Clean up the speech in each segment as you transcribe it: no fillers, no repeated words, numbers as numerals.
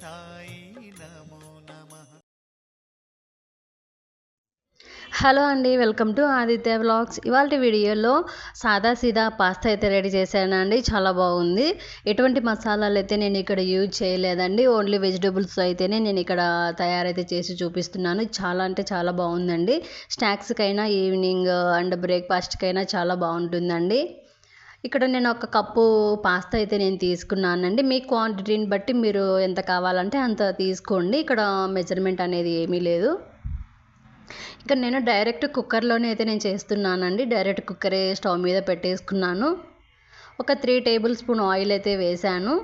సాయి నమో నమః. హలో అండి, welcome to Aditya vlogs. ఇవాళ వీడియోలో సాదా సీదా పాస్తా అయితే రెడీ చేశానండి. చాలా బాగుంది. ఎటువంటి మసాలాలు అయితే నేను ఇక్కడ యూజ్ చేయలేదండి. ఓన్లీ వెజిటబుల్స్ అయితేనే నేను ఇక్కడ తయారైతే చేసి చూపిస్తున్నాను. చాలా అంటే చాలా బాగుందండి. స్నాక్స్కైనా, ఈవినింగ్ అండ్ బ్రేక్ఫాస్ట్కైనా చాలా బాగుంటుందండి. ఇక్కడ నేను ఒక కప్పు పాస్తా అయితే నేను తీసుకున్నానండి. మీ క్వాంటిటీని బట్టి మీరు ఎంత కావాలంటే అంత తీసుకోండి. ఇక్కడ మెజర్మెంట్ అనేది ఏమీ లేదు. ఇక్కడ నేను డైరెక్ట్ కుక్కర్లోనే అయితే నేను చేస్తున్నానండి. డైరెక్ట్ కుక్కరే స్టవ్ మీద పెట్టేసుకున్నాను. ఒక 3 టేబుల్ స్పూన్ ఆయిల్ అయితే వేసాను.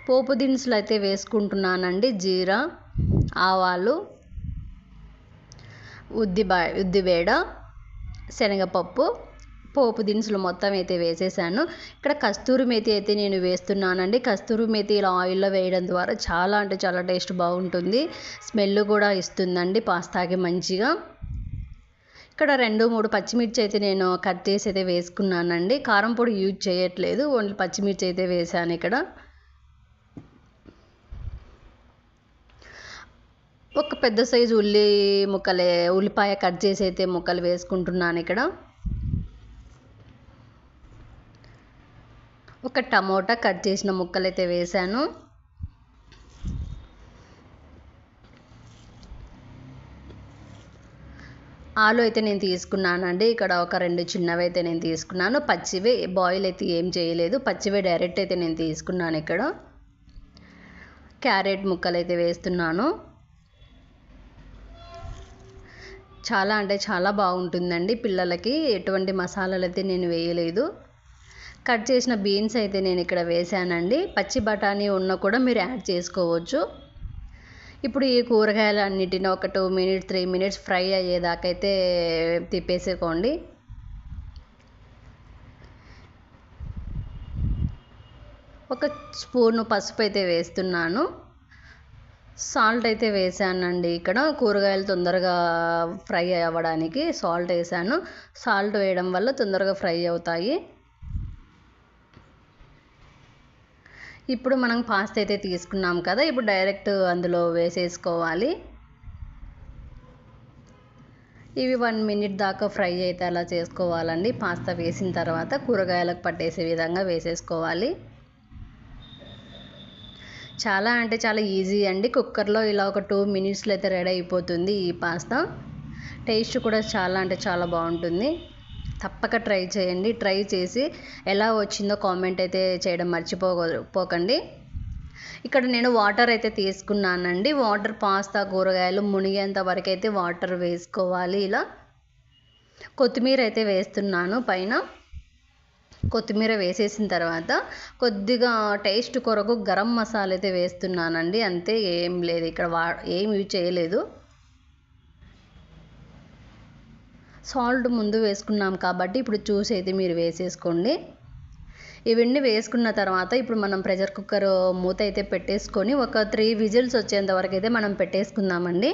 పోపు దినుసులు అయితే వేసుకుంటున్నానండి. జీరా, ఆవాలు, ఉద్దిబేడ, శనగపప్పు, పోపు దినుసులు మొత్తం అయితే వేసేసాను. ఇక్కడ కస్తూరి మేతి అయితే నేను వేస్తున్నానండి. కస్తూరి మేతి ఇలా ఆయిల్లో వేయడం ద్వారా చాలా అంటే చాలా టేస్ట్ బాగుంటుంది. స్మెల్ కూడా ఇస్తుందండి పాస్తాకి మంచిగా. ఇక్కడ 2-3 పచ్చిమిర్చి అయితే నేను కట్ చేసి అయితే వేసుకున్నానండి. కారం పొడి యూజ్ చేయట్లేదు, ఓన్లీ పచ్చిమిర్చి అయితే వేసాను. ఇక్కడ ఒక పెద్ద సైజు ఉల్లిపాయ కట్ చేసి అయితే ముక్కలు వేసుకుంటున్నాను. ఇక్కడ ఒక టమోటా కట్ చేసిన ముక్కలు అయితే వేసాను. ఆలు అయితే నేను తీసుకున్నానండి. ఇక్కడ ఒక 2 చిన్నవి అయితే నేను తీసుకున్నాను. పచ్చివే, బాయిల్ అయితే ఏం చేయలేదు, పచ్చివే డైరెక్ట్ అయితే నేను తీసుకున్నాను. ఇక్కడ క్యారెట్ ముక్కలు అయితే వేస్తున్నాను. చాలా అంటే చాలా బాగుంటుందండి పిల్లలకి. ఎటువంటి మసాలాలు అయితే నేను వేయలేదు. కట్ చేసిన బీన్స్ అయితే నేను ఇక్కడ వేసానండి. పచ్చి బఠానీ ఉన్న కూడా మీరు యాడ్ చేసుకోవచ్చు. ఇప్పుడు ఈ కూరగాయలు అన్నిటిని ఒక 2 మినిట్స్ 3 మినిట్స్ ఫ్రై అయ్యేదాకైతే తిప్పేసుకోండి. ఒక స్పూను పసుపు అయితే వేస్తున్నాను. సాల్ట్ అయితే వేసానండి. ఇక్కడ కూరగాయలు తొందరగా ఫ్రై అవ్వడానికి సాల్ట్ వేసాను. సాల్ట్ వేయడం వల్ల తొందరగా ఫ్రై అవుతాయి. ఇప్పుడు మనం పాస్తా అయితే తీసుకున్నాం కదా, ఇప్పుడు డైరెక్ట్ అందులో వేసేసుకోవాలి. ఇవి 1 మినిట్ దాకా ఫ్రై అయితే అలా చేసుకోవాలండి. పాస్తా వేసిన తర్వాత కూరగాయలకు పట్టేసే విధంగా వేసేసుకోవాలి. చాలా అంటే చాలా ఈజీ అండి. కుక్కర్లో ఇలా ఒక 2 మినిట్స్లో అయితే రెడీ అయిపోతుంది ఈ పాస్తా. టేస్ట్ కూడా చాలా అంటే చాలా బాగుంటుంది. తప్పక ట్రై చేయండి. ట్రై చేసి ఎలా వచ్చిందో కామెంట్ అయితే చేయడం మర్చిపోకండి. ఇక్కడ నేను వాటర్ అయితే తీసుకున్నానండి. వాటర్ పాస్తా కూరగాయలు మునిగేంత వరకు అయితే వాటర్ వేసుకోవాలి. ఇలా కొత్తిమీర అయితే వేస్తున్నాను పైన. కొత్తిమీర వేసేసిన తర్వాత కొద్దిగా టేస్ట్ కొరకు గరం మసాలా అయితే వేస్తున్నానండి. అంతే, ఏం లేదు ఇక్కడ, ఏం యూజ్ చేయలేదు. సాల్ట్ ముందు వేసుకున్నాం కాబట్టి ఇప్పుడు చూసి అయితే మీరు వేసేసుకోండి. ఇవన్నీ వేసుకున్న తర్వాత ఇప్పుడు మనం ప్రెషర్ కుక్కర్ మూత అయితే పెట్టేసుకొని ఒక 3 విజిల్స్ వచ్చేంత వరకు అయితే మనం పెట్టేసుకుందామండి.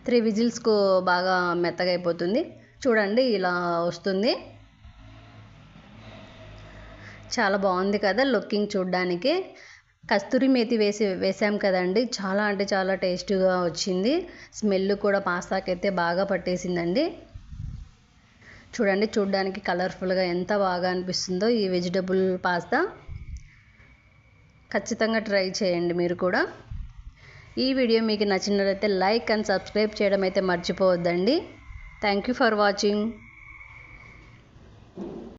3 విజిల్స్కు బాగా మెత్తగా అయిపోతుంది. చూడండి ఇలా వస్తుంది. చాలా బాగుంది కదా లుకింగ్ చూడడానికి. కస్తూరి మేతి వేసాం కదండి, చాలా అంటే చాలా టేస్టీగా వచ్చింది. స్మెల్ కూడా పాస్తాకి అయితే బాగా పట్టేసిందండి. చూడండి, చూడడానికి కలర్ఫుల్గా ఎంత బాగా అనిపిస్తుందో ఈ వెజిటబుల్ పాస్తా. ఖచ్చితంగా ట్రై చేయండి మీరు కూడా. ఈ వీడియో మీకు నచ్చినట్లయితే లైక్ అండ్ సబ్స్క్రైబ్ చేయడం అయితే మర్చిపోవద్దండి. Thank you for watching.